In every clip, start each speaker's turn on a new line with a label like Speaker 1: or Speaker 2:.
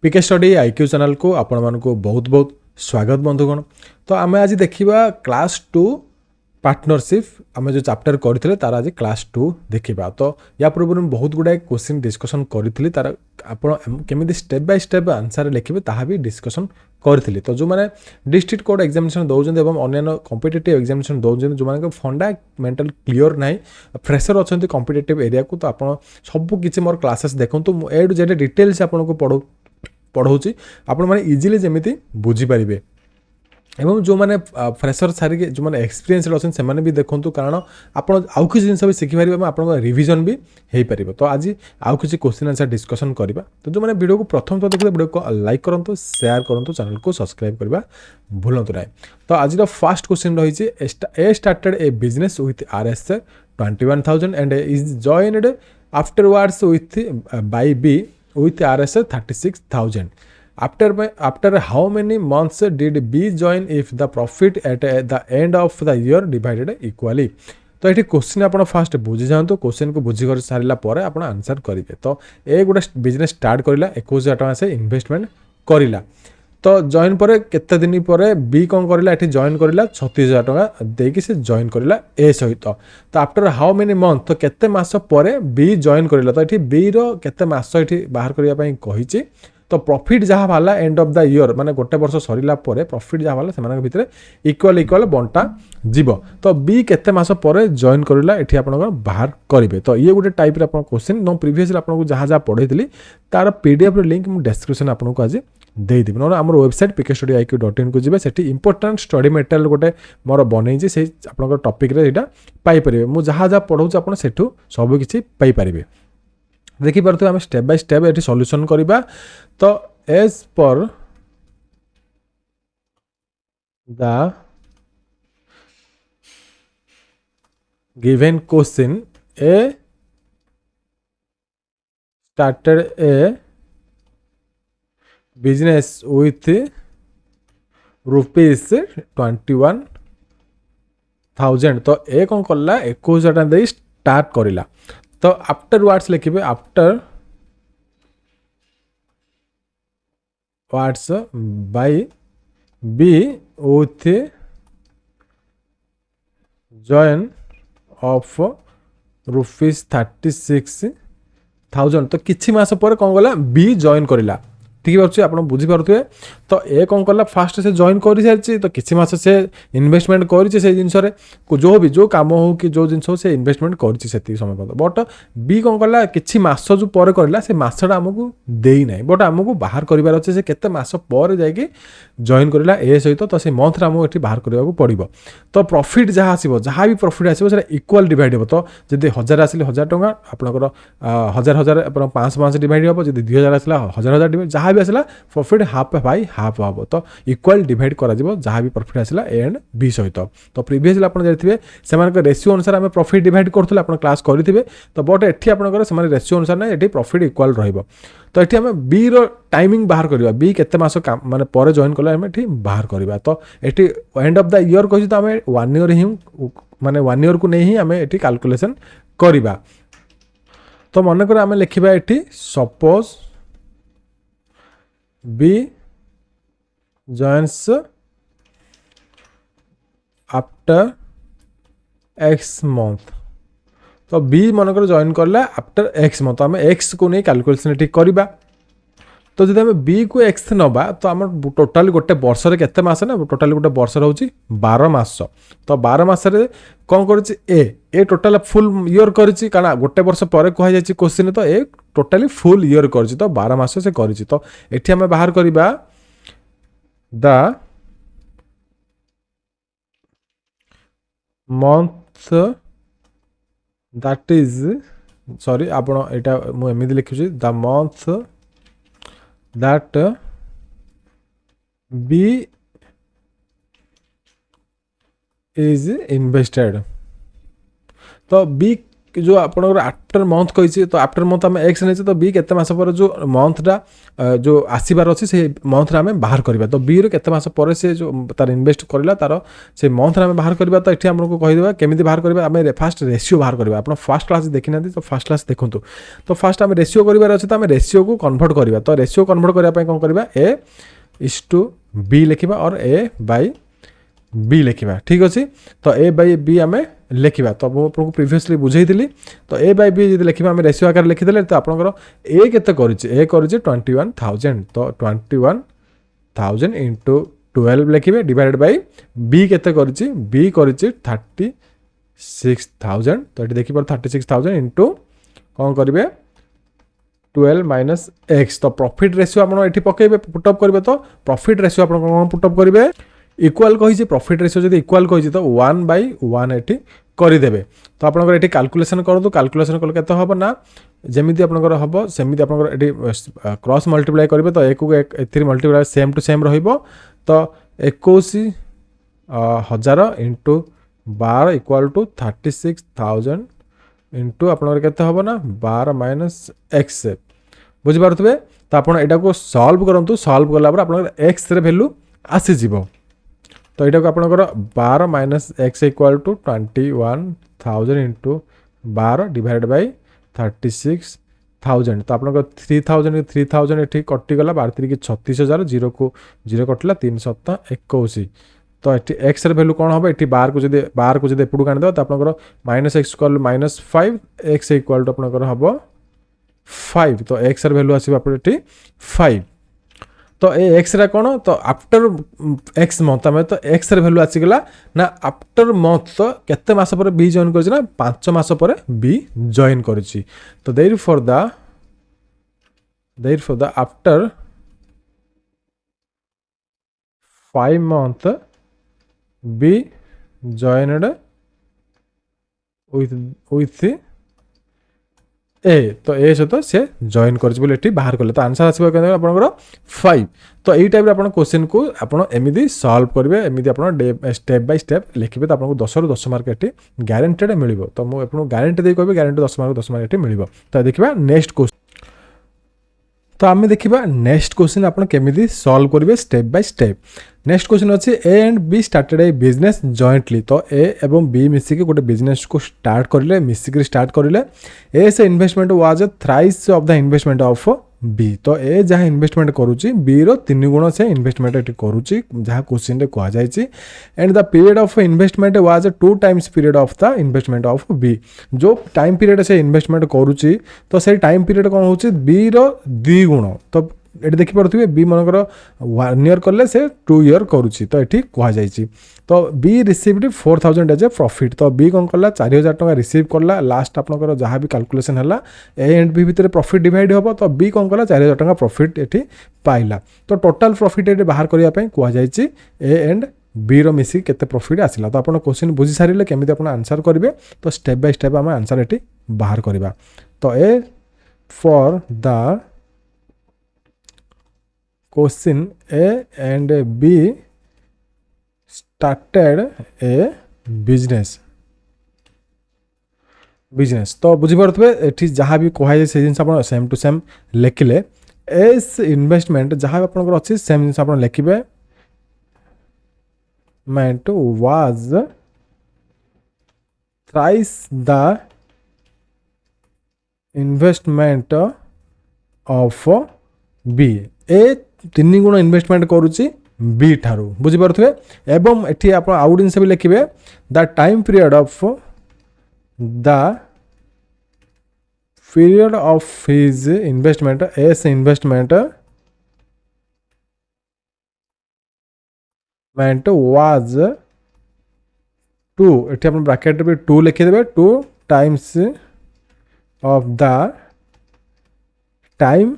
Speaker 1: पीके study IQ channel को आपण मानक बहुत बहुत स्वागत बंधुगण। तो आम आज देखा क्लास 2 पार्टनरशिप आम जो चैप्टर करते तार आज क्लास 2 देखा। तो या पूर्व बहुत गुड़ाए क्वेश्चन डिस्कसन करी तार आपड़ी स्टेप बाय स्टेप आंसर लिखे ताहा भी डिस्कसन करी। तो जो मैंने डिस्ट्रिक्ट कोड एग्जामिनेशन दौरान अन्य कॉम्पिटिटिव एग्जामिनेशन दौरान जो फंडामेंटल क्लियर ना फ्रेशर अच्छा कॉम्पिटिटिव एरिया को तो आप सबकि मोर क्लासेस देखो ए टू जेड डिटेल्स आपको पढ़ाऊँगी आपण मैंने इजिली जमी बुझीपारे। एवं जो मैंने फ्रेशर सारिक जो मैंने एक्सपीरियंस अच्छे से भी देखूँ कारण आप आउ कि जिन भी शिखिपारे आप रिविजन भी हो पार। तो आज आउ कि क्वेश्चन आंसर डिस्कसन करवा। तो जो मैंने वीडियो को प्रथम तो देखते वीडियो को लाइक करूँ शेयर करूँ चैनल को सब्सक्राइब करवा भूलु ना। तो आज फर्स्ट क्वेश्चन रही A started a business with RS 21,000 and is joined afterwards with by B with RS 36,000. After how many months did B join if the profit at the end of the year divided equally? तो ये question आप fast बुझी जातु question को बुझी कर सारा पर आप आंसर करेंगे। तो ये गोटे बिजनेस स्टार्ट करला 21,000 टका से इन्वेस्टमेंट करला। तो जॉइन पर केते दिन पर बी कौन करला एठी जॉइन करला 36,000 टका देकी से जॉइन करला ए सहित। तो आफ्टर हाउ मेनी मंथ तो केते मास पर बी जॉइन करला। तो एठी बी रो केते मास एठी बाहर करिया पई कहिछि। तो प्रॉफिट जहाँ वाला एंड ऑफ द ईयर माने गोटे वर्ष सरीला पर प्रॉफिट जहाँ वाला से भितर इक्वल बंटा जीव। तो बी केते मास पर जॉइन करला एठी आपण बाहर करेंगे। तो ये गोटे टाइप रे आपण क्वेश्चन नो प्रीवियसली आपको जहाँ जहाँ पढ़ाई तार PDF लिंक मुझे डिस्क्रिप्शन आपको आज देदेवि ना आम वेबसाइट pkstudy.iq.in को जी से इंपोर्टाट स्टडी मटेरियल गोटे मोर बनई से आप टॉपिक रे पाइपर मुझे जहाँ जहाँ पढ़ाऊँ आप सबकि पाइपर देखिपे आम स्टेप बाय स्टेप ये सॉल्यूशन करवा। तो as per the given question A started a business with rupees 21,000। तो ए कौन कला 21,000 टका दे स्टार्ट करला। तो आफ्टर वर्ड्स लिखे after words by B with join of rupees 36,000। तो किछि मास पर कौन गला बी जॉइन करला। ठीक है आप बुझीपे। तो ए कौन कला फास्ट से जॉइन कर सारी तो किसी मास से इन्वेस्टमेंट कर जिनस जो भी जो काम हो कि जो जिन से इन्वेस्टमेंट कर समय पर। बट बी कौन कला किसी मास जो पर करला से मासटा आमको देना बट आमको बाहर करार अच्छे से केते मास पर जाकि जॉइन करला ए सहित। तो से मंथ आमको ये बाहर करने पड़ो। तो प्रॉफिट जहाँ आसो जहाँ भी प्रॉफिट आसो इक्वल डिवाइड हो। तो जब 1000 आसिले 1000 टका आपंकर 1000 500 डिवाइड हम जब 2000 आसला 1000 डिवाइड जहाँ भी आसला प्रॉफिट हाफ बाय हाफ हम। तो इक्वल डिवाइड करा जहाँ भी प्रॉफिट आसला ए एंड बी सहित। तो प्रीवियसली आप जानते से रेशियो अनुसार आम प्रॉफिट डिवाइड करूँ आप क्लास करेंगे। तो बट एटी आपंकर से रेशियो अनुसार ना ये प्रॉफिट इक्वल रहा। तो ये आम बी रो टाइमिंग बाहर करवा बी केते मास माने पर जॉइन कला आम ये बाहर करवा। तो ये एंड ऑफ द ईयर कही तो आम 1 ईयर ही माने 1 ईयर को नहीं ही आम ये कैलकुलेशन करवा। तो मनकर आम लिखा ये suppose B joins after X month. तो बी मनकर जॉइन करला आफ्टर एक्स मंथ आम एक्स को नहीं कैलकुलेशन ठीक करवा। तो जब आम बी को एक्स नवा तो आम टोटाल गोटे वर्ष केते मास ना टोटाल गोटे वर्ष रोचे 12 मास। तो 12 मास कौन कर ए टोटाल फुल ईयर कर गोटे वर्ष पर कहुई क्वेश्चन। तो ए टोटाली फुल ईयर कर। तो 12 मास से कर। तो ये आम बाहर करवा the month that is sorry आपण एटा मु एमिति लिखुची the month that B is invested. तो बी जो आपनकर आफ्टर मंथ कही तो आफ्टर मंथ आम एक्स नहीं तो बी केते मास पर जो मंथटा जो आसबार अच्छी से मंथ आम बाहर करवा तो बी रेते मास पर से जो तार इनवेस्ट करला तार से मंथ आम बाहर करवा तो ये आमको कहीदेवा केमी बाहर करवा आम फास्ट रेसीो बाहर करवा आप फास्ट क्लास देखी ना तो फास्ट क्लास देखूँ तो फास्ट आम रेसीो करार अच्छे तो आम रेसीो को कन्वर्ट करवा तो रेसीो कन्वर्ट करने कौन करवा ए इज टू बी लिखा और ए बाय बी लिखा ठीक अच्छे तो ए बाय बी आम लिखा तो आपको प्रिवियसली बुझे तो ए बाय बी जो लिखा आम रेसीो आकार लिखिदे तो आपंकर ए केते ए कर 21,000 तो 21,000 इंटू 12 लिखे डिवाइडेड बाय बी केते बी कर 36,000 तो ये देखिए 36,000 इंटू कौन करेंगे 12 माइनस एक्स तो प्रॉफिट रेशियो आप पकेबे पुटअप करेंगे तो प्रॉफिट रेशियो आप कौन पुटअप करेंगे इक्वाल कही प्रॉफिट रेशियो जब इक्वाल कही तो 1/1 ये करदेवे तो आपंकर ये कैलकुलेशन करूँ कैलकुलेशन कले के हम ना जमी आपंकर हम सेमती आप क्रॉस मल्टीप्लाई करेंगे तो एक मल्टीप्लाई सेम टू सेम तो 21,000 इंटू 12 इक्वाल टू 36,000 इंटू आपंकर केते हम ना 12 माइनस एक्स बुझिपारे तो आप को सल्व करूँ सल्व कला आप एक्स वैल्यू आसीज तो यहाँ को आपंकर 12 minus X equal to 21,000 into 12 divide by 36,000 तो आपंकर 3,000 ये कटिगला 12×3 = 36,000 जीरो को जीरो कटिला 3×7=21 तो ये एक्स वैल्यू कौन हम ये बार को जब एपटू आनीद तो आपंकर माइनस एक्स कल -5 एक्स इक्वाल टू आपंकर हम 5 तो एक्स वैल्यू आसो 5 तो ये एक्स रा कौन तो आफ्टर एक्स मंथ आम तो एक्स वैल्यू आसीगला ना आफ्टर मंथ तो केते मास पर बी जॉइन कर 5 मास पर बी जॉइन कर तो therefore the after 5 month B joined with A तो ए सहित सी जॉइन कर बाहर कले तो आंसर आसो आपंकर 5 तो यही टाइप आप क्वेश्चन को आपमती सल्व करेंगे एमती आप स्टेप बाय स्टेप लिखे तो आपको 10 ରୁ 10 मार्क ये ग्यारंटेड मिल तो मुझे आपको ग्यारंटी दे कह ग्यारंटी 10 मार्क ये मिल तो देखा नेक्स्ट क्वेश्चन तो आम देखा नेक्स्ट क्वेश्चन आप केमी सल्व करेंगे step by step next question अच्छे A and B started a business jointly तो ए एवं बी मिसिक गोटे बिजनेस को स्टार्ट करेंगे मिसिक स्टार्ट करेंगे ए से investment was thrice of the investment of B तो ए जहाँ इन्वेस्टमेंट करुच्ची बी रो 3 गुण से इन्वेस्टमेंट ये करुच्ची जहाँ क्वेश्चन रे कह जाए and the period of investment was 2 times period of the investment of B जो टाइम पीरियड से इन्वेस्टमेंट करुच्ची तो से टाइम पीरियड कौन हो बी रो 2 गुण तो ये देखिपे बी मनकर 1 year कले से 2 year करुच्ची तो ये कहुई तो B received 4,000 as a profit तो बी कौन कला 4,000 टका रिसीव कला लास्ट आपंकर जहाँ भी कैलकुलेशन है ए एंड बी भितर प्रॉफिट डिवाइड हम तो बी कौन कला 4,000 टका प्रॉफिट ये पाइला तो टोटाल प्रॉफिट ये बाहर करने कहुई ए एंड बी रो मिसी केते प्रॉफिट आसला तो आपन क्वेश्चन बुझी सारे केमी आप आंसर करेंगे तो स्टेप बाय स्टेप आम आंसर ये बाहर करवा तो A for the question A and B started a business तो बुझीपे ये जहाँ भी कहुए से जिन सेम टू सेम लिखिले एस इन्वेस्टमेंट जहाँ आपंकर अच्छी सेम जिन आप लिखे मेंट was thrice the investment of B A 3 गुण इन्वेस्टमेंट करुच्ची बी ठारू बुझीपे एवं ये आप आउ जिन भी लिखे the time period of his investment as investment was 2 ये आप ब्रैकेट भी 2 लिखिदेवे 2 times of the time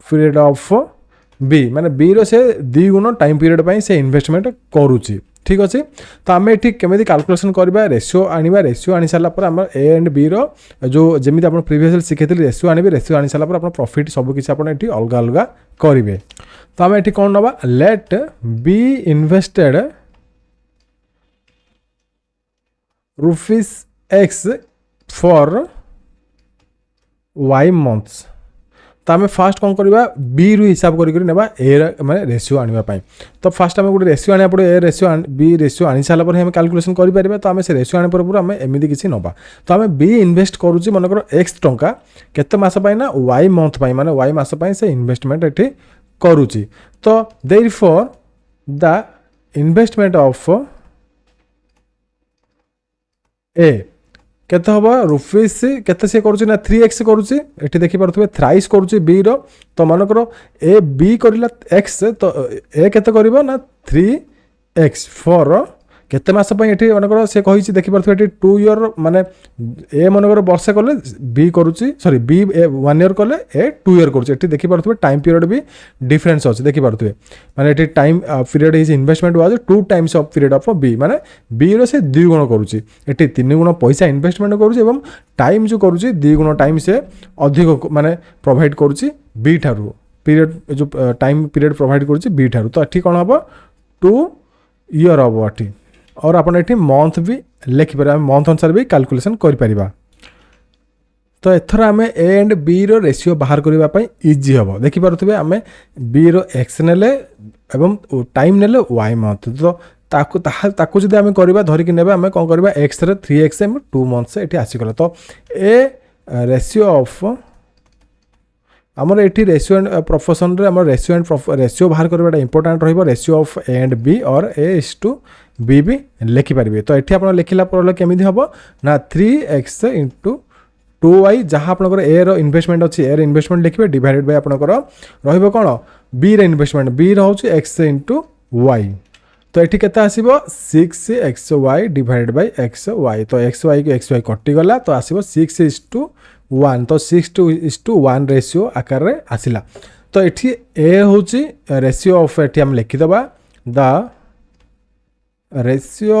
Speaker 1: period of B माने बी रो से 2 गुण टाइम पीरियड पर से इन्वेस्टमेंट करुच्ची ठीक अच्छे तो आम ये केमी कैलकुलेशन करवा रेशियो आनी सारापर आम ए एंड बी रो जो जमी आप प्रीवियसली शिखे रेशियो आने रेशियो आनी सारापर आप प्रॉफिट सबकि आप अलग अलग करेंगे तो आम ये कौन ना let B invested X for Y months. तो आम फास्ट कौन करवा बी रु हिसाब कर ए मैंने रेसीो आने। तो फास्ट आम गोटे रेसीो आने पड़े ए रेसीो बी रेसीो आनी सारा पर कैलकुलेसन करें। तो आम से रेसीो आने पूर्व आम एमती किसी नवा। तो आम बी इनवेस्ट करुच्ची मनकर एक्स टंका केते मास ना वाई मंथ माने वाई मास से इन्वेस्टमेंट ये करुच्ची। तो देयरफॉर द इन्वेस्टमेंट ऑफ ए केते हम रुपीस केते सी करुच्ची ना 3x करुच्ची ये देखिपे थ्राइस करुच्ची बी रो। तो मानकर ए बी करला एक्स तो ए केते करिवो ना 3x फॉर केते मास ये मनकर से कही देखिपे 2 ईयर माने ए मनकर वर्षे कले बी करुच्ची सॉरी बी 1 ईयर कले ए 2 ईयर करुच्ची। ये देखिपे टाइम पीरियड भी डिफरेंस अच्छे देखिपे माने ये time period is investment was 2 times of period of B माने बी रो से 2 गुण करुच्ची ये 3 गुण पैसा इन्वेस्टमेंट करुच्ची एवं टाइम जो करुच्ची 2 गुण टाइम से अधिक माने प्रोवाइड करुच्ची बी ठारू पीरियड जो टाइम पीरियड प्रोवाइड करुच्ची बी ठारू। तो ये कौन हम 2 ईयर हम ये और आप मंथ भी लिखिपर मंथ अनुसार भी कैलकुलेशन करें। तो एथर आम ए एंड बी रो रेशियो बाहर करने इजी हम देखिपे आम बी रो एक्स नेले एवं टाइम नेले वाई मंथ। तो ताकू जब आम करवा धरिकी ने आम कौन करवा एक्स 3x 2 मंथ ये आसीगला। तो ए रेशियो ऑफ आमर ये रेशियो एंड प्रोपोर्शन रे रेशियो एंड रेशियो बाहर करवाटा इंपोर्टेंट रहिबो ratio of A and B और ए इज टू बी भी लिखिपारे। तो ये आप लिखला पर केमी हम ना 3x इंटू 2y जहाँ आप ए रो इन्वेस्टमेंट अच्छी ए इन्वेस्टमेंट लिखे डिवाइडेड बाय आपंकर रहिबो कौन बी रे इन्वेस्टमेंट बी रो x इंटू वाई। तो ये केते आसीबो 6xy डिवाइडेड बाय xy। तो xy को xy कटिगला तो आसीबो 6:1। तो 6:1 रेशियो आकार रे आसिला। तो ये ए होची रेशियो ऑफ ये हम लिखिदबा the ratio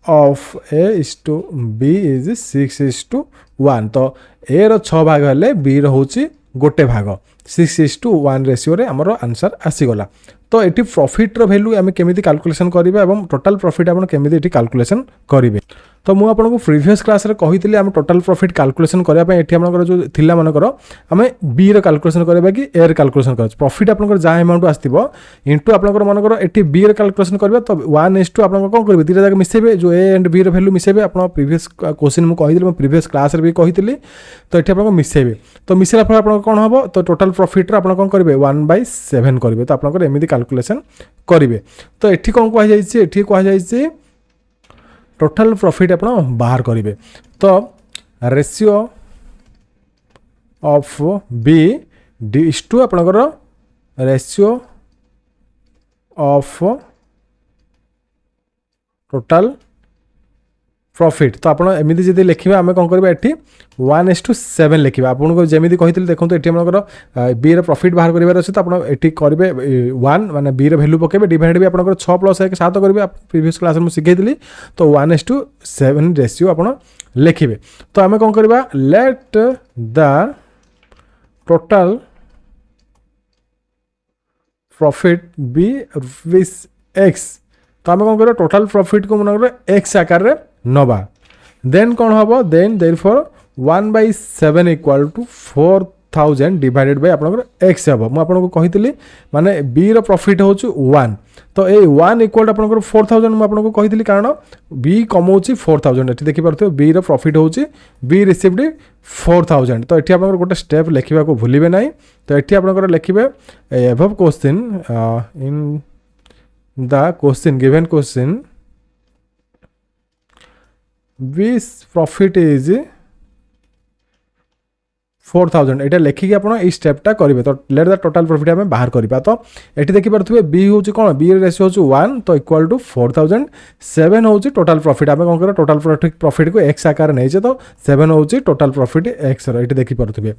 Speaker 1: of A is to B is 6:1। तो ए रो 6 भाग हेले बी रो होची गोटे भाग 6:1 रेशियो रे हमरो आंसर आसीगला। तो ये प्रॉफिट रो वैल्यू आम केमिति कैलकुलेशन करिबा एवं टोटल प्रॉफिट आपण केमिति एठी कैलकुलेशन करिवे। तो मु आपको प्रीवियस क्लास रे कहितली आम टोटल प्रॉफिट कैलकुलेशन करिया पय एठी हमर जो थिला मनकर आम बी रो कैलकुलेशन करबा कि ए रो कैलकुलेशन कर प्रॉफिट आपनकर जा अमाउंट आस्तिबो इनटू आपनकर मनकर एठी बी रो कैलकुलेशन करबा। तो 1:2 आपनकर कोन करबे तीटा जाक मिसेबे जो ए एंड बी रो वैल्यू मिसेबे आपन प्रीवियस क्वेश्चन मु कहितली मु प्रीवियस क्लास रे भी कहितली। तो एठी आपनकर मिसेबे तो मिसेला फल आपनकर कोन हबो तो टोटल प्रॉफिट रे आपन कोन करबे 1/7 करबे। तो आपनकर एमिति कैलकुलेशन करिवे। तो एठी कोन कहै जायछि एठी कहै जायछि टोटल प्रॉफिट आप बाहर करेंगे। तो ratio of B is to आपनकर रेशियो ऑफ टोटल प्रॉफिट। तो आप एमती जब लिखा आम कौन करवा ये 1:7 लिखा आपको जमी कही देखो ये आम बी रो प्रॉफिट बाहर करार अच्छे। तो आप ये करेंगे 1 माने बी रो वैल्यू पकेबे डिवाइड भी आप 6 + 1 7 करेंगे प्रीवियस क्लास में शिखाई। तो 1:7 रेशियो आप लिखे। तो आम कौन करवा let the total profit be ₹x। तो आम कौन कर टोटल प्रॉफिट को मन एक्स आकार रे नवा देन कौन हम then therefore 1/7 equal to 4000 divided by आपनकर एक्स हम मुझे आपको कही माने बी रो प्रॉफिट हो 1। तो ये 1 इक्वल टू आपनकर 4000 मुझे आपको कही कारण बी कमाऊँगी 4000 ये देखिपे बी रो प्रॉफिट हो बी रिसीव्ड 4000। तो ये आप गोटे स्टेप लिखा को भूलिए ना। तो ये आप लिखे above question in the question given question which profit is 4000 ये लिखिकी आप स्टेपटा करेंगे। तो लेट द टोटल प्रॉफिट आम बाहर करवा। तो ये देखिपे बी हूँ कौन बी रेशियो हूँ 1 तो इक्वल टू 4000 7 हूँ टोटल प्रॉफिट आम कौन कर टोटल प्रॉफिट को एक्स आकार नहीं तो 7 हूँ टोटल प्रॉफिट एक्स ये देखिपे।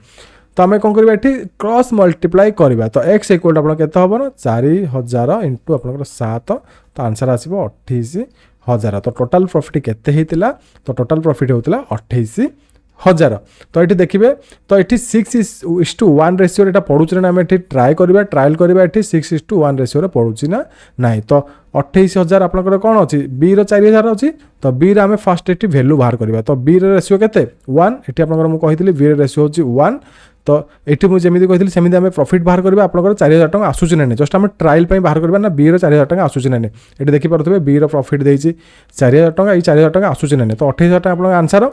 Speaker 1: तो आम कौन करवा ये क्रॉस मल्टीप्लाई करवा। तो एक्स इक्वल टू आप हम ना 4000 इंटू आप 7 तो आंसर आसो 28000। तो टोटल प्रॉफिट केते होता तो टोटल प्रॉफिट होता 28000। हजार। तो ये देखिए तो ये 6:1 रेसीो यहाँ पड़ूँ ना, आम ये ट्राए करवा ट्रायल करवा ये 6:1 रेसीो पड़ूँ ना ना। तो 28,000 आपंकर कौन अच्छी बी रो 4,000 अच्छी। तो बी आम फास्ट ये भैल्यू बाहर करवा। तो बी रेसीो के 1 ये आपंकर बी रेसीो हूँ 1। तो ये मुझे जमी कही सेमती आम प्रॉफिट बाहर करवा आपंकर 4,000 टଙ୍କା आसूची ना जस्ट आम ट्रायल बाहर करवा ना बी रो 4,000 टଙ୍କା आसूची ना ये देखिपे बी रो प्रॉफिट देती 4,000 टଙ୍କା ये 4,000 टଙ୍କା आसूची ना। तो 28,000 टଙ୍କା आप आंसर।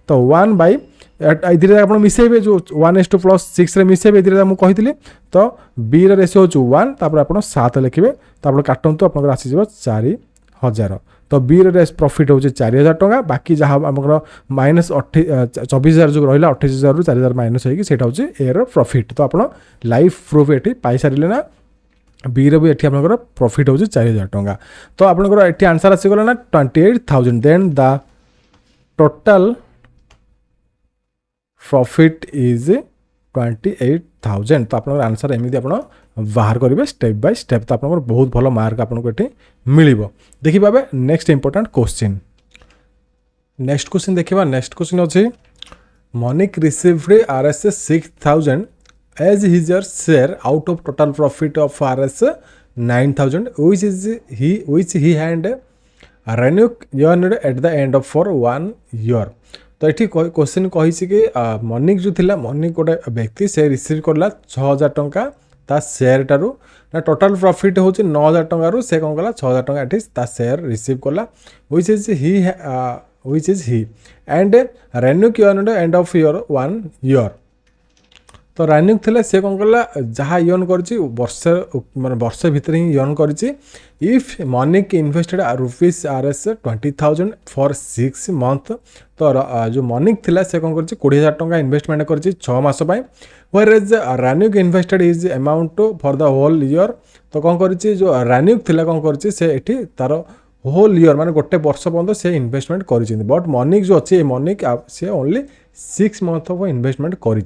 Speaker 1: तो 1 बाई ये आप मिसेबे जो 1:+6 मिसेबे ये मुझे। तो बी रेसीो हूँ 1 तापर आप 7 लिखे। तो आप काटतु आप आसीज 4,000। तो बी प्रॉफिट हूँ 4,000 टଙ୍କା बाकी जहाँ आम माइनस 24,000 जो रहा 28,000 रू 4,000 माइनस होगी ए प्रॉफिट। तो आप लाइफ प्रूफ ये पाई सारे ना बी रो भी ये आप प्रॉफिट हूँ 4,000 टଙ୍କା। तो आपंकर ये आंसर आसीगला ना 28,000। Then the total profit is 28,000। तो आप आंसर एमती आप बाहर करेंगे स्टेप बाय स्टेप। तो आप बहुत भल मार्क आपको ये मिल। देखिए भाई next important question. Next question देखिए। नेक्स्ट क्वेश्चन अच्छी Manik received RS 6,000 as his share out of total profit of RS 9,000 which he had earned at the end of for 1 year। तो ये क्वेश्चन कही कि मनिक जो थिला मनिक गोटे व्यक्ति से रिसीव करला 6,000 टଙ୍କା ता शेयर टारू ना टोटल प्रॉफिट हूँ 9,000 टଙ୍କା से कौन कला 6,000 टଙ୍କା एटी ता शेयर रिसीव कला which is he and renew की एंड ऑफ ईयर 1 year। तो रान्यू थे से कौन कला जहाँ यर्न कर वर्ष भितर ही यर्न कर if Manik invested rupees RS 20,000 for 6 month। तो जो मनिक थिला से कौन कर 20,000 टଙ୍କା इन्वेस्टमेंट कर 6 मास whereas Ranu invested is amount for the whole year. तो कौन कर जो रान्यू थिला कौन कर से एठी तार होल ईयर माने गोटे वर्ष पर्यंत से इन्वेस्टमेंट कर बट मनिक जो अच्छे मनिक से ओनली 6 month ऑफ इन्वेस्टमेंट कर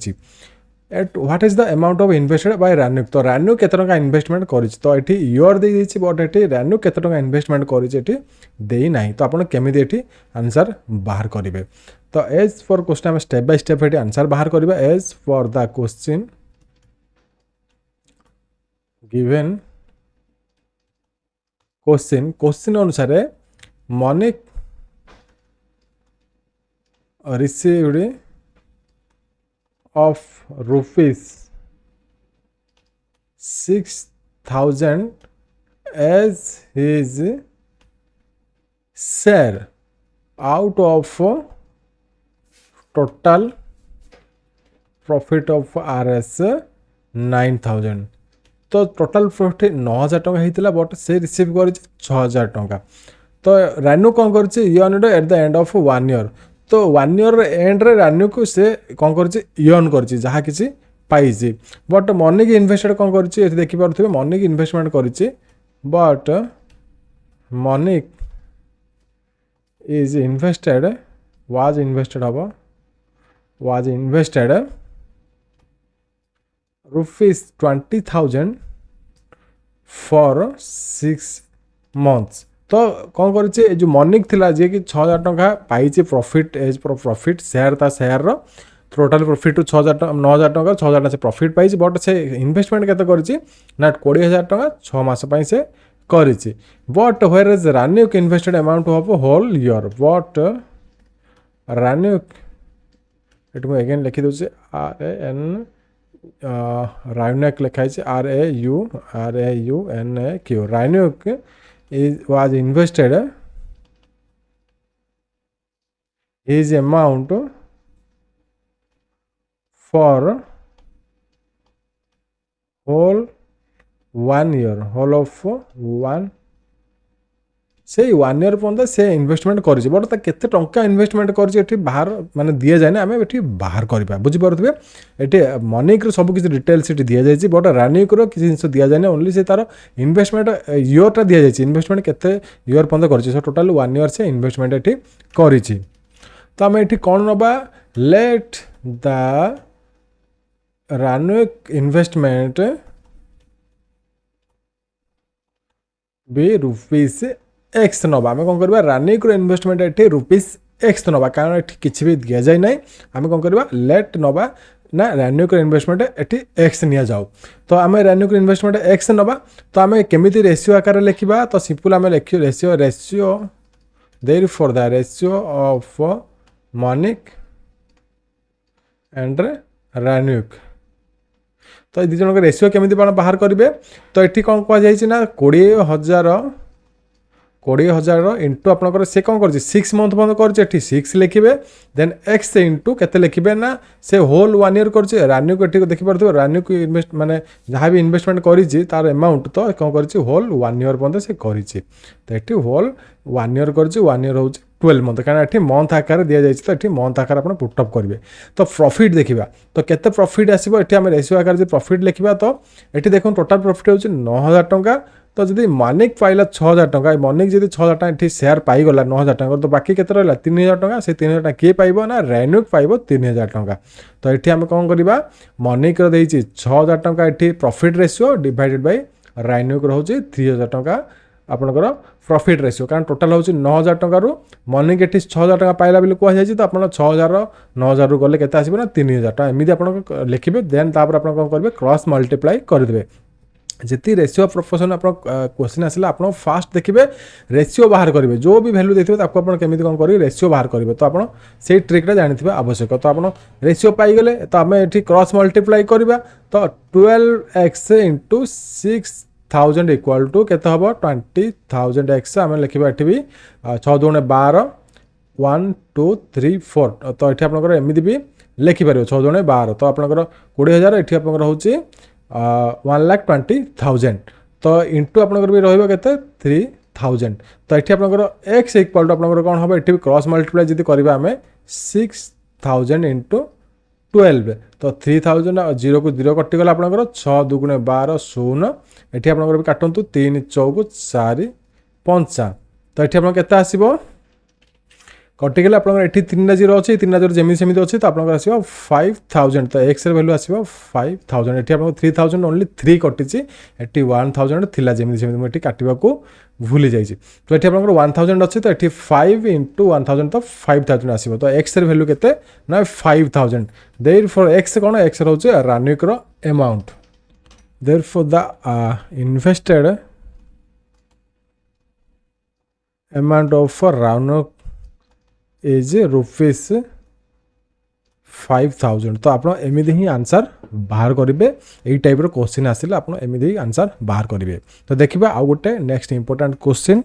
Speaker 1: at what is the amount of invested by Ranu. तो रान्यू केते टଙ୍କା इन्वेस्टमेंट कर तो ये ईयर दे देछि बट ये रान्यू केते टଙ୍କା इन्वेस्टमेंट कर दे ना। तो आपन केमिति ये आंसर बाहर करेंगे। तो एज फॉर क्वेश्चन आम स्टेप बाय स्टेप ये आंसर बाहर करवा। As for the question given question अनुसार Manik received of rupees 6,000 as his share out of total profit of RS 9,000। तो टोटाल प्रॉफिट 9,000 टଙ୍କା होता बट से रिसीव कर 6,000 टଙ୍କା। तो रान्यू कौन कर at the end of 1 year। तो 1 year एंड रे रान्यू को से कौन कर यर्न कर जहाँ किसी पाई बट मनिक इन्वेस्टेड कौन कर देखिपे मनिक इन्वेस्टमेंट कर but Manik is invested was invested rupees 20,000 for 6 months। तो कौन कर जो मनिक थिला जे कि 6,000 टଙ୍କା पाई प्रॉफिट एज प्रॉफिट शेयर ता शेयर रो टोटाल प्रॉफिट 6,000 9,000 टଙ୍କା 6,000 से प्रॉफिट पाई बट से इन्वेस्टमेंट केते कर ना 20,000 टଙ୍କା 6 मास पाई से करिछि but where is Ranu invested amount of whole year but Ranu at मैं अगेन लिखि दोचे RAN रान्यू लिखाई RAUNAQ रान्यू was invested his amount for whole 1 year whole of 1 से 1 year पर्यंत से इन्वेस्टमेंट कर बट केते टंका इन्वेस्टमेंट कर बाहर माने दिया जाए ना आम ये बाहर करवा बुझीपे ये मनिक सब किसी डिटेल्स दि जाए बट रान्यू किसी जिन दि जाए ओनली से तार इन्वेस्टमेंट ईयरटा दि जाए इन्वेस्टमेंट केते ईयर पर्यंत कर टोटाल 1 year से इन्वेस्टमेंट ये कर। तो आम ये कौन नवा let the Ranu investment be rupees X नवा आम कौन करवा रान्यू इन्वेस्टमेंट ये रुपीज एक्स नवा कारण ये किसी भी दि जाए ना आम कौन करवा लेट नवा ना रेन्यूकर इन्वेस्टमेंट एटी एक्स नि जाऊ तो आम रेन्यूकर इन्वेस्टमेंट एक्स नवा तो आम केमी रेसीो आकार लिखा तो सिंपल आम लिख ratio therefore the ratio of morning and रेन्यूक तो ये दुजन रेसीो केमी बाहर करेंगे तो ये कौन कहुई ना 20,000 इंटू आपंकर से कौन कर 6 मंथ बंद कर 6 लिखे देन एक्स इंटू के लिखे ना से होल 1 ईयर कर रान्यू को देखिए रान्यू को इन्वेस्ट माने जहाँ भी इन्वेस्टमेंट कर अमाउंट तो कौन कर होल 1 ईयर बंद से कर तो ये होल 1 ईयर कर 1 ईयर हूँ 12 मंथ कारण ये मंथ आकार दि जाए तो ये मंथ आकार आप पुटअप करेंगे तो प्रॉफिट देखा तो केते प्रॉफिट आसो ये आम रेसीो आकार जो प्रॉफिट लिखा तो ये देखो टोटाल प्रॉफिट हूँ 9,000 टंका तो जब मनिक पाइला 6,000 टंका मनिक जब 6,000 टंका ये सेयार पाईगला 9,000 टंका तो बाकी केते रहा 3,000 टंका से 3,000 टंका किए पाइब ना रेन्यूक पाइब 3,000 टंका तो ये आम कौन करवा मनिक 6,000 टंका ये प्रॉफिट रेसीो डिवाइडेड बाय रेन्यूक रोचे 3,000 टंका आपंकर प्रॉफिट रेसीो कारण टोटाल हूँ 9,000 टंकार मनिक ये 6,000 टंका पाइला बोली कहुई तो आप 6,000 9,000 रु गले के आसो ना 3,000 टंका एमती आप लिखे देन तापर आप कौन करेंगे क्रॉस मल्टीप्लाई करदे जी रेसीो प्रोपोर्शन आप क्वेश्चन आसला आप फास्ट देखिए रेसीो बाहर करेंगे जो भी वैल्यू देखिए आपको केमी कौन करेंगे रेसीो बाहर करेंगे तो आप से ट्रिक्टा जानी आवश्यक तो आप रेसीो पाईगले तो आम ये क्रॉस मल्टीप्लाई करवा तो 12x इंटू 6,000 इक्वाल टू के हम 20,000 एक्स आम लिखा ये भी 6 दूने 12 1 2 3 4 तो ये आप एमती भी लिखिपर 6 दूने 12 तो आपंकर 20,000 ये आप हूँ 1,20,000 तो इंटू आपंकर भी रहा 3,000 तो ये आपंकर एक्स इक्वाल टू आपंकर कौन हम ये क्रॉस मल्टीप्लाई जी करवा आम 6,000 इंटू 12 तो 3,000 0 को 0 कटिगला आपंकर 6 2 12 0 ये आपंकर भी काटतु 3 4 4 5 तो ये आप के आसो कटिगले आप 3टा 0 अच्छी 3टा 0 जमी सेमती अच्छी तो आप आसो 5,000 तो एक्स वैल्यू आसो 5,000 ये आप 3,000 ओनली 3 कटी ये 1,000 थिला जमी सेमती मुझे काटा भूली जाइए तो ये आप 1,000 अच्छी तो ये 5 इंटू 1,000 तो 5,000 आसो तो एक्स वैल्यू के ना 5,000 देयर फॉर एक्स कौन एक्स रोचे रान्यूक amount therefore the invested amount of रान्यूक इज रुपीस 5,000 तो आप एमती ही आंसर बाहर करेंगे यही टाइप क्वेश्चन आसिले आप एमती ही आंसर बाहर करेंगे तो देखिए आउ गोटे नेक्स्ट इंपोर्टेंट क्वेश्चन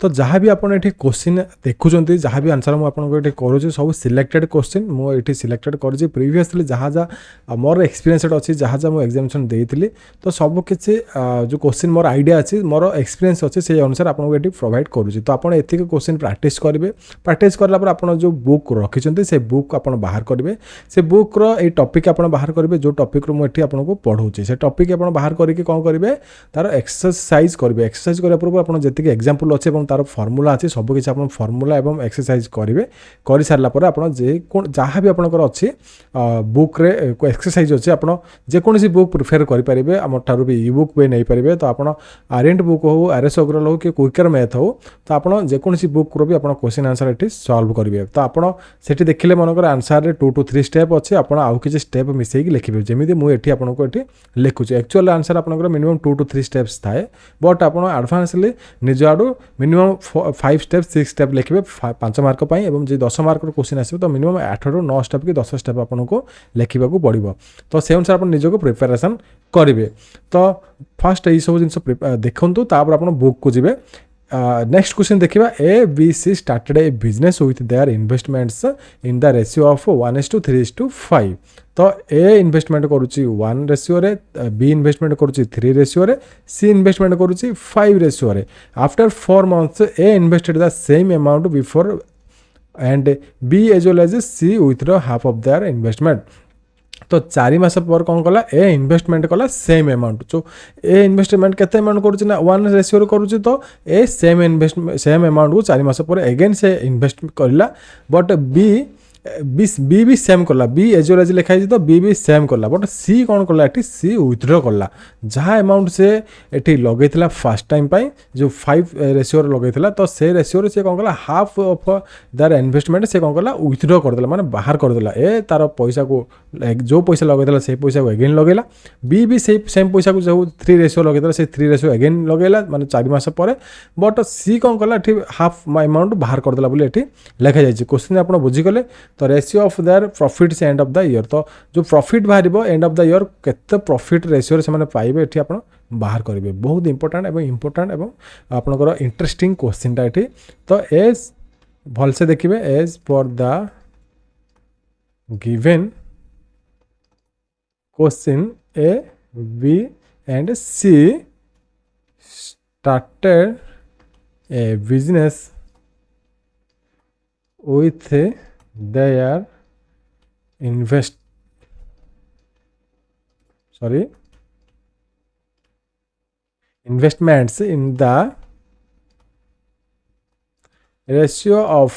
Speaker 1: तो जहाँ भी आपड़ ये क्वेश्चन देखुं जहाँ भी आंसर मुझे करुँच सब सिलेक्टेड क्वेश्चन मुझे सिलेक्टेड कर प्रीवियसली जहाँ जहाँ मोर एक्सपीरियंस अच्छी जहाँ जहाँ मुझे एग्जामिनेशन देती तो सब किसी जो क्वेश्चन मोर आइडिया अच्छी मोर एक्सपीरियंस अच्छे से अनुसार आपको ये प्रोवाइड करुँच तो आप क्वेश्चन प्रैक्टिस करेंगे प्रैक्टिस करापर आप जो बुक रखिंट से बुक आप बाहर करेंगे से बुक रो टॉपिक आप बाहर करेंगे जो टॉपिक मुझे आपको पढ़ाऊँगी से टॉपिक आप बाहर करके कौन करेंगे तार एक्सरसाइज करेंगे एक्सरसाइज करने पूर्व आप जी एग्जाम्पल अच्छे तार फर्मुला अच्छी सब किसी आप फर्मुला एवं एक्सरसाइज करेंगे कर सारा पर आप जहाँ भी आपंकर अच्छी बुक रे एक्सरसाइज अच्छे आप जेकोसी बुक प्रिफेर करेंगे आम ठार भी इ बुक भी नहीं पारे तो आप आर्यंट बुक हो RS अग्रवाल हो कि क्विकर मैथ हो तो आप जेकोसी बुक रो भी आप क्वेश्चन आंसर ये सॉल्व करेंगे तो आप देखिले मनकर आंसर 2 to 3 स्टेप अच्छे आप आउ कि स्टेप मिसेक लिखे जमी मुझे आपको ये लिखुचे एक्चुअल आंसर आप मिनिमम 2 to 3 स्टेप्स थाए बट आप आडभान्सली निज आड़ू मिनिमम 5 स्टेप 6 स्टेप लिखे 5 मार्क और जो 10 मार्क क्वेश्चन आसो तो मिनिमम 8 ରୁ 9 स्टेप कि 10 स्टेप आपको लिखा पड़ो तो से अनुसार आप निजक प्रिपेरेसन करेंगे तो फास्ट यही सब जिन देखूँ तापर आप बुक को जी नेक्स्ट क्वेश्चन देखा ABC started a business with their investments in the ratio of 1:3:5 तो ए इन्वेस्टमेंट करुच्ची 1 रेशियो रे बी इन्वेस्टमेंट करुच्ची 3 रेशियो रे सी इन्वेस्टमेंट करुच्ची 5 रेशियो रे after 4 months A invested the same amount before and B as well as C withdraw half of their investment तो 4 मास पर कौन कला ए इन्वेस्टमेंट कला सेम अमाउंट जो ए इन्वेस्टमेंट केते अमाउंट करूची ना 1 रेशियो रे करूची तो ए सेम इन्वेस्टमेंट सेम अमाउंट को 4 मास पर अगेन से इन्वेस्ट करला बट बी बी भी सेम कला बी एज वेल एज लिखाई तो बी भी सेम कला बट सी कौन कला एटी सी विथड्र कला जहाँ अमाउंट से एटी लगेइथिला फर्स्ट टाइम पाई जो 5 रेशियो लगेइथिला तो से रेशियो से कौन कला हाफ ऑफ दर इन्वेस्टमेंट से कौन कला विथड्र करदेला माने बाहर करदेला ए तार पैसा को जो पैसा लगेइथिला से पैसा को अगेन लगेला बी भी से सेम पैसा को जो 3 रेशियो लगेइथिला से 3 रेशियो अगेन लगेला माने 4 मास पर बट सी कौन कला एटी हाफ अमाउंट बाहर करदेला बोली एटी लिखा जाय क्वेश्चन आपण बुझी गले तो रेशियो ऑफ देयर प्रॉफिट से एंड ऑफ द ईयर तो जो प्रॉफिट बाहरिबो एंड ऑफ द ईयर केते प्रॉफिट रेशियो से माने पाइबे एठी आपण बाहर करेंगे बहुत इंपोर्टेंट एवं आपनकर इंटरेस्टिंग क्वेश्चन एटी तो एज भल से देखिए as for the given question A B and C started a business with their investments in the ratio of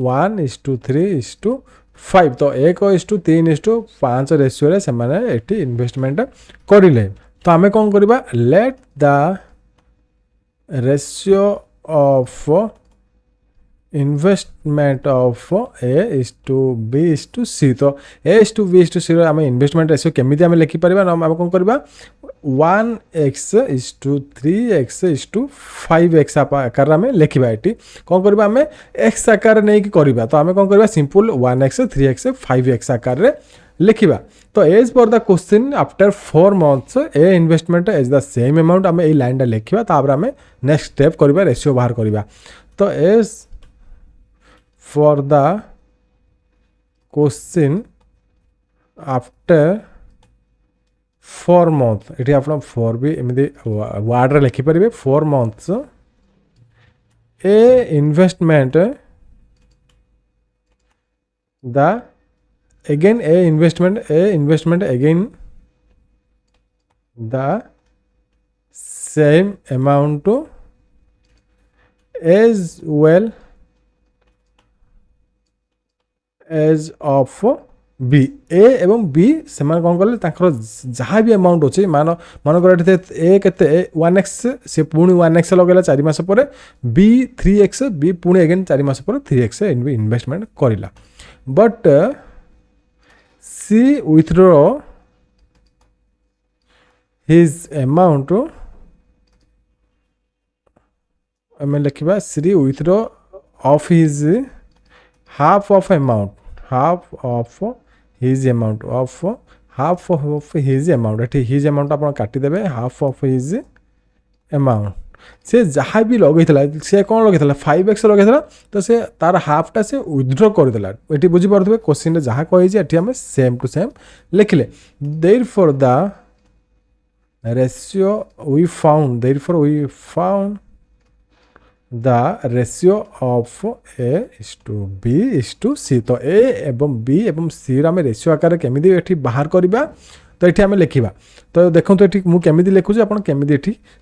Speaker 1: 1:3:5 तो 1:3:5 रेशियो रे सेमाने एटी इन्वेस्टमेंट करिले तो आमे कोन करबा let the ratio of investment of A:B:C तो A:B:C आम इन्वेस्टमेंट रेशियो केमी आम लिखिपर आम कौन करवा 1x/3x/5x आकार आम लिखा ये कौन करवा आम एक्स आकार नहीं करवा तो आम कौन करवा सिंपल 1x 3x 5x आकार रे लिखा तो as per the question after 4 months A investment as the same amount आम ये लाइन लिखा तापर आम नेक्स्ट स्टेप करवा रेशियो बाहर करवा तो as for the question after 4 months ये आप 4 भी एमती वार्ड रे लिखिपारे 4 months A investment the again A investment again the same amount as well as of B A एवं बी से कौन कले जहाँ भी अमाउंट अच्छे मानकर ए के 1x से पुणी 1x लगेगा 4 मास पर बी 3x बी पुणी अगेन 4 मास पर 3x इन्वेस्टमेंट करला but C withdrew his amount आम लिखा C withdrew of his half of his amount एटी हिज अमाउंट आप काटिदेवे हाफ ऑफ हिज अमाउंट से जहाँ भी लगे से कौन लगे 5x लगे तो से तार हाफटा से विथड्र करदेला ये बुझीपे क्वेश्चन जहाँ कही आम सेम टू सेम लिखले therefore the ratio we found the ratio of A:B:C तो A एवं B एवं C आम रेशियो आकार केमी ये बाहर करवा तो ये आम लिखा तो देखो ये मुझे केमी लिखुची आप केमी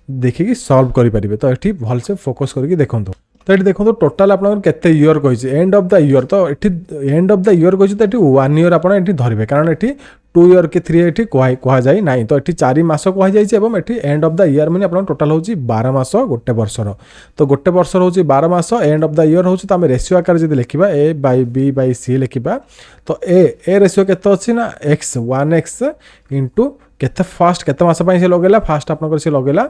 Speaker 1: देखिए सॉल्व करेंगे तो ये भल से फोकस करके देखो तो ये देखो टोटाल आप ईयर कही एंड ऑफ द ईयर तो ये एंड ऑफ द ईयर कही तो ये 1 year आप धरवे कारण ये 2 year कि 3 ये कहुई ना तो ये 4 मास कहुई ये एंड ऑफ द ईयर मैंने आप टोटाल हूँ 12 मास गोटे वर्षर तो गोटे वर्षर हूँ 12 mass and of the year हूँ तो आम रेशियो आकार जब लिखा A/B/C लिखा तो ए रेशियो के अच्छी ना x 1x इंटू केते फास्ट केते मास से लगेला फास्ट आप से लगेला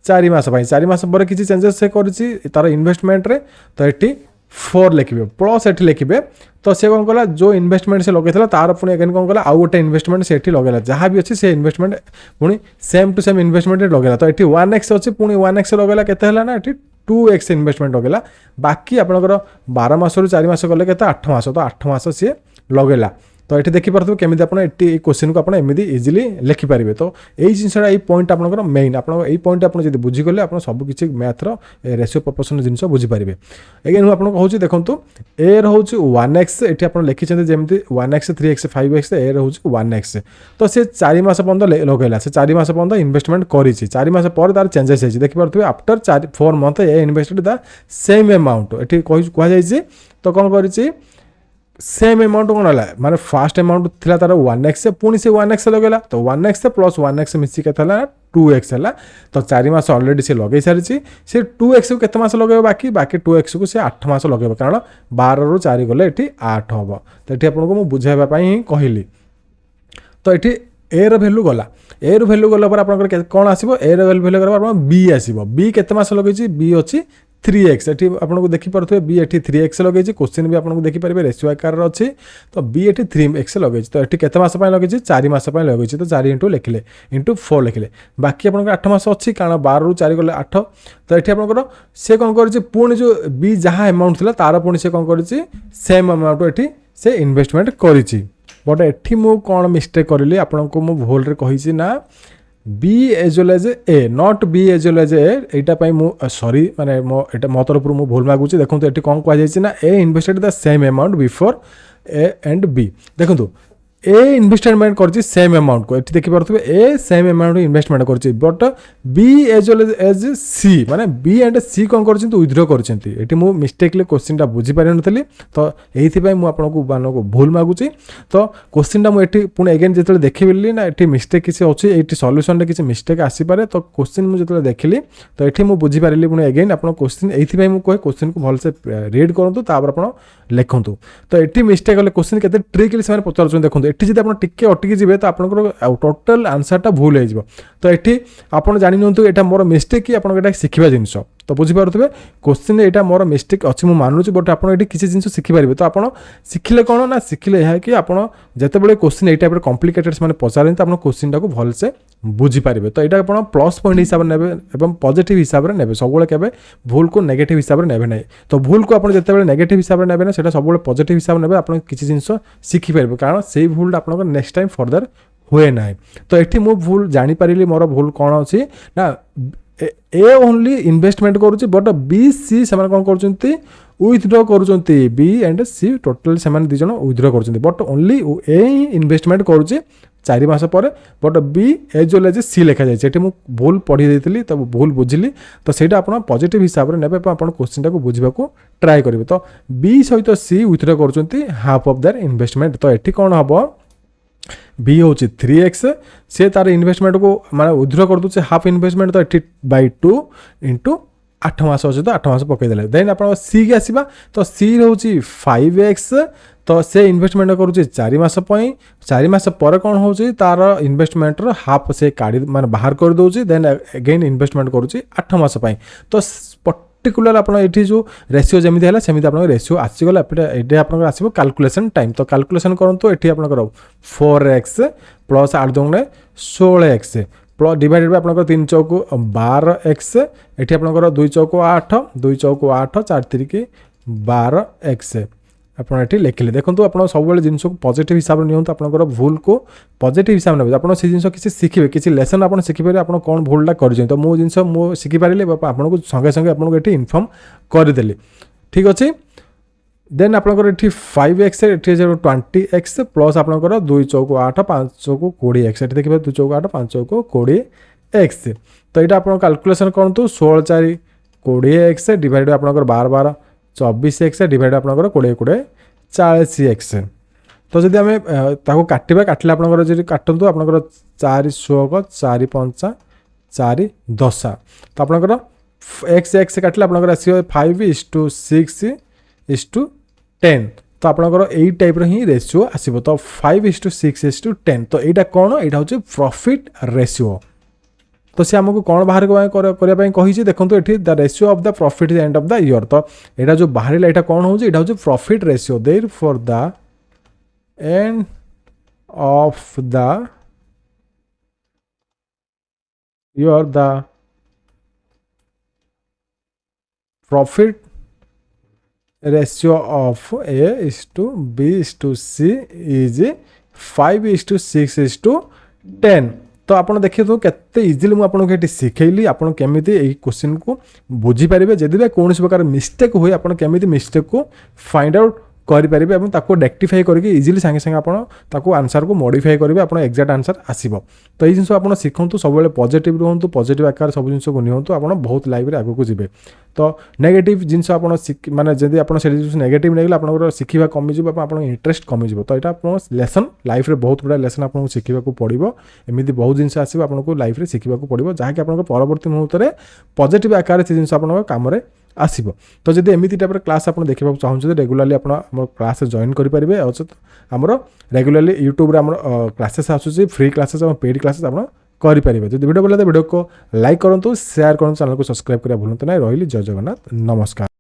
Speaker 1: 4 मास 4 मास पर किसी चेंजेस से करी तार इन्वेस्टमेंट रे तो ये 4 लिखे प्लस ये लिखे तो से कौन कला जो इन्वेस्टमेंट से लगे तार पुणी अगेन कौन कला आउ गोटे इन्वेस्टमेंट से लगेला जहाँ भी अच्छी से इन्वेस्टमेंट पुणी सेम टू सेम इन्वेस्टमेंट लगेला तो ये 1x अच्छी पुणी 1x लगेला केते हला ना ये 2x इन्वेस्टमेंट लगेला बाकी आपनकर 12 मास रु 4 मास गले केते 8 मास तो 8 मास सी लगेला तो ये देखिपे केमी आप क्वेश्चन को आप एमती इजिली लिखिपारे तो यही जिनसा ये पॉइंट आपंकर मेन आप पॉइंट आप बुझीगले आप सबकि मैथ्र रेशियो प्रपोर्शन जिन बुझीपारे एगेन मुझे कहूँ देखो ए रोच 1x ये आप लिखिं जमी 1x 3x 5x ए रोच 1x तो सी 4 मास पर्यटन लगेगा से 4 मास पर्यटन इन्वेस्टमेंट कर 4 मास पर तार चेंजेस होती देखिपे after 4 months A invested the same amount ये कहुई तो कौन कर सेम अमाउंट कौन है माने फास्ट अमाउंट थिला तार 1x पुणी से 1x लगेला तो 1x प्लस 1x मिसी केते हला 2x हला तो 4 मास ऑलरेडी से लगे सारी से 2x को केते मास लगेबो बाकी 2x को से 8 मास लगेबो कारण 12 रु 4 गले एठी 8 हबो तो एठी आपन को मु बुझाइबा पई कहली तो एठी ए रो वैल्यू गला ए रो वैल्यू गला पर आपन कोन आसीबो ए रो वैल्यू गला पर आपन बी आसीबो बी केते मास लगै छी बी अछि 3x एठी आपन को देखि परथुए बी एठी 3x लगै छी क्वेश्चन भी आपन को देखि परबे रेशियो आकार रो अछि तो बी एठी 3x लगै छी तो एठी केते मास पय लगै छी 4 मास पय लगै छी तो 4 इनटू लिखले इनटू 4 लिखले बाकी आपन को 8 मास अछि कारण 12 रु 4 गले 8 तो एठी आपन को से कोन करै छी पुणी जो बी जहा अमाउंट थिला तार पुणी से कोन करै छी सेम अमाउंट एठी से इन्वेस्टमेंट करै छी बट एठी मु कोन मिस्टेक करली आपन को मु भूल रे कहि छी ना B as well as A not B as well as A एटा पई मु सॉरी माने मो एटा मो तरफ मु भूल मागुची देखंतु एठी कोन कह जाय छी ना A invested the same amount before A and B देखंतु ए इन्वेस्टमेंट करछि सेम अमाउंट को एठी देखि परथबे ए सेम अमाउंट इन्वेस्टमेंट करछि but B as well as C माने बी एंड सी कोन करछिन विथड्रॉ करछिन एठी मु मिस्टेकली क्वेश्चन टा बुझी पारि नथली तो एथि पई मु आपन को बानो को भूल मागुची तो क्वेश्चन टा मु एठी पुणी अगेन जेतले देखिबिली ना एठी मिस्टेक किसी अछि एठी सॉल्यूशन रे किसी मिस्टेक आसी पारे तो क्वेश्चन मु जेतले देखिली तो एठी मु बुझी पारिली पुणी अगेन आपन क्वेश्चन एथि पई मु कहे क्वेश्चन को भल से रीड करंतु तापर आपन लेखंतु तो एठी मिस्टेक हले क्वेश्चन केते ट्रिकली से पचारछन देखंतु एठी जदि आपन टिके अटकी जिवे तो आपन टोटल आंसर टा भूल हो जिवो तो एठी आपन जानि नंतु एटा मोर मिस्टेक कि आपन एटा सिखिबा जिंस तो बुझी पारुथबे क्वेश्चन एटा मोर मिस्टेक अछि मु मानुची बट आपन एठी किछि जिंस सिखि पारिबे तो आपन सिखिले कोन ना सिखिले है कि आपन जते बेले क्वेश्चन एटा पर कॉम्प्लिकेटेड माने पचारेन तो आपन क्वेश्चन टा को भल से बुझी पारिबे तो एटा आपन प्लस पॉइंट हिसाब नेबे एवं पॉजिटिव हिसाब रे नेबे सबले केबे भूल को नेगेटिव हिसाब रे नेबे नै तो भूल को आपन जते बेले नेगेटिव हिसाब रे नेबे ना सेटा सबले पॉजिटिव हिसाब नेबे आपन किछि जिंस सिखि पारिबे कारण सेही भूल आपन को नेक्स्ट टाइम फर्दर हुए ना तो एठी मु भूल जानि पारिली मोर भूल कोन अछि ना ए ओनली इन्वेस्टमेंट करूची बट बी सी समान कोन करूचंती विथड्रॉ करूचंती बी एंड सी टोटल समान दि जण विथड्रॉ करूचंती बट ओनली ए इन्वेस्टमेंट करूची 4 मास पर but B as well as C लिखा जाय एठी मु भूल पढ़ी देथिली तो भूल बुझिली तो सेटा आपण पॉजिटिव हिसाब रे नेबे आपण क्वेश्चन टा को बुझिबा को ट्राई करिवे तो बी सहित सी विथड्रॉ करूचंती हाफ ऑफ देयर इन्वेस्टमेंट तो एठी कोन हबो बी हूँ 3x से तार इन्वेस्टमेंट को माने विथड्रॉ कर दूचे हाफ इन्वेस्टमेंट तो एठी बाय 2 इंटू 8 मास अच्छे तो 8 मास पकई देले देन आपण सी के आसीबा तो सी रहउची 5x तो से इन्वेस्टमेंट करूची 4 मास पई 4 मास पर कोन होउची तार इन्वेस्टमेंट रो हाफ से काढी माने बाहर कर दोउची देन अगेन इन्वेस्टमेंट करूची 8 मास पई तो पर्टिकुलर आपन एठी जो रेशियो जेमिति हला सेमिति आपन रेशियो आसी गला एटे आपन आसीबो कैलकुलेशन टाइम तो कैलकुलेशन करंतो एठी आपन करो 4x plus 8 दुगुणे 16x plus divided by आपन 3 चौको 12x एठी आपन 2 चौको 8 2 चौको 8 4 3 की 12x आपन एठी लिखले देखंतु आपन सब बेले जिंस को पॉजिटिव हिसाब रे नियंतु आपन भूल को पॉजिटिव हिसाब ने आपन से जिंस किसी सिखिबे किसी लेसन आपन सिखि पारे आपन कोन भूलटा कर तो मो जिंस मो सिखि पारिले आपन को संगे संगे आपन को एठी इन्फॉर्म कर देली ठीक अछि देन आपन एठी 5x एठी 20x प्लस आपन 2 चौको 8 5 चौको 20x एठी देखिबे 2 चौको 8 5 चौको 20x तो एटा आपन कैलकुलेशन करंतु 16 4 20x डिवाइड आपन 12 12 24x डिवाइड आपन 20 20 40x तो जदि आमे ताको काटिबा काटले आपन जे काटंतु आपन 4 16 4 5 4 10 तो आपन x x काटले आपन आसीबो 5:6:10 तो आपन एई टाइप रो ही रेशियो आसीबो तो 5:6:10 तो एटा कोन एटा होचे प्रॉफिट रेशियो तो से हमको कौन बाहर करिया पई कहि छी देखंतु एठी the ratio of the profit and of the year तो एटा जो बाहर एटा कोन होचे एटा होचे profit ratio therefore the end of the year the profit ratio of A is to B is to C is 5:6:10 तो आपन देखिए तो केते इजीली मु आपन के सिखैली आपन केमिति एई क्वेश्चन को बुझी पारिबे जदि बे कोनोस प्रकार मिस्टेक होय आपन केमिति मिस्टेक को फाइंड आउट କରିପାରିବେ ଏବଂ ତାକୁ ରେକ୍ଟିଫାଇ କରିକି ଇଜିଲି ସାଙ୍ଗେ ସାଙ୍ଗେ ଆପଣ ତାକୁ ଆନ୍ସରକୁ ମଡ଼ିଫାଏ କରିବେ ଆପଣ ଏକ୍ଜାକ୍ଟ ଆନ୍ସର ଆସିବ। ତ ଏଇ ଜିନିଷ ଆପଣ ଶିଖନ୍ତୁ, ସବୁବେଳେ ପଜିଟିଭ୍ ରୁହନ୍ତୁ, ପଜିଟିଭ୍ ଆକାରରେ ସବୁ ଜିନିଷକୁ ନିଅନ୍ତୁ, ଆପଣ ବହୁତ ଲାଇଫରେ ଆଗକୁ ଯିବେ। ତ ନେଗେଟିଭ୍ ଜିନିଷ ଆପଣ ମାନେ ଯଦି ଆପଣ ସେ ଜିନିଷ ନେଗେଟିଭ୍ ନେଇଗଲେ ଆପଣଙ୍କର ଶିଖିବା କମିଯିବ ଏବଂ ଆପଣଙ୍କ ଇଣ୍ଟରେଷ୍ଟ କମିଯିବ। ତ ଏଇଟା ଆପଣ ଲେସନ୍, ଲାଇଫରେ ବହୁତ ଗୁଡ଼ା ଲେସନ୍ ଆପଣଙ୍କୁ ଶିଖିବାକୁ ପଡ଼ିବ। ଏମିତି ବହୁତ ଜିନିଷ ଆସିବ ଆପଣଙ୍କୁ ଲାଇଫରେ ଶିଖିବାକୁ ପଡ଼ିବ, ଯାହାକି ଆପଣଙ୍କ ପରବର୍ତ୍ତୀ ମୁହୂର୍ତ୍ତରେ ପଜିଟିଭ୍ ଆକାରରେ ସେ ଜିନିଷ ଆପଣଙ୍କ କାମରେ ଆସିବ। ତ ଯଦି ଏମିତି ଟାଇପ୍ର କ୍ଲାସ୍ ଆପଣ ଦେଖିବାକୁ ଚାହୁଁଛନ୍ତି, ରେଗୁଲାରଲି ଆପଣ ଆମର କ୍ଲାସ୍ରେ ଜଏନ୍ କରିପାରିବେ। ଆଉ ଆମର ରେଗୁଲାରଲି ୟୁଟ୍ୟୁବରେ ଆମର କ୍ଲାସେସ୍ ଆସୁଛି, ଫ୍ରି କ୍ଲାସେସ୍ ଏବଂ ପେଡ୍ କ୍ଲାସେସ୍ ଆପଣ କରିପାରିବେ। ଯଦି ଭିଡ଼ିଓ ଭଲ ଲାଗେ ଭିଡ଼ିଓକୁ ଲାଇକ୍ କରନ୍ତୁ, ସେୟାର କରନ୍ତୁ, ଚ୍ୟାନେଲକୁ ସବସ୍କ୍ରାଇବ୍ କରିବା ଭୁଲନ୍ତୁ ନାହିଁ। ରହିଲି, ଜୟ ଜଗନ୍ନାଥ, ନମସ୍କାର।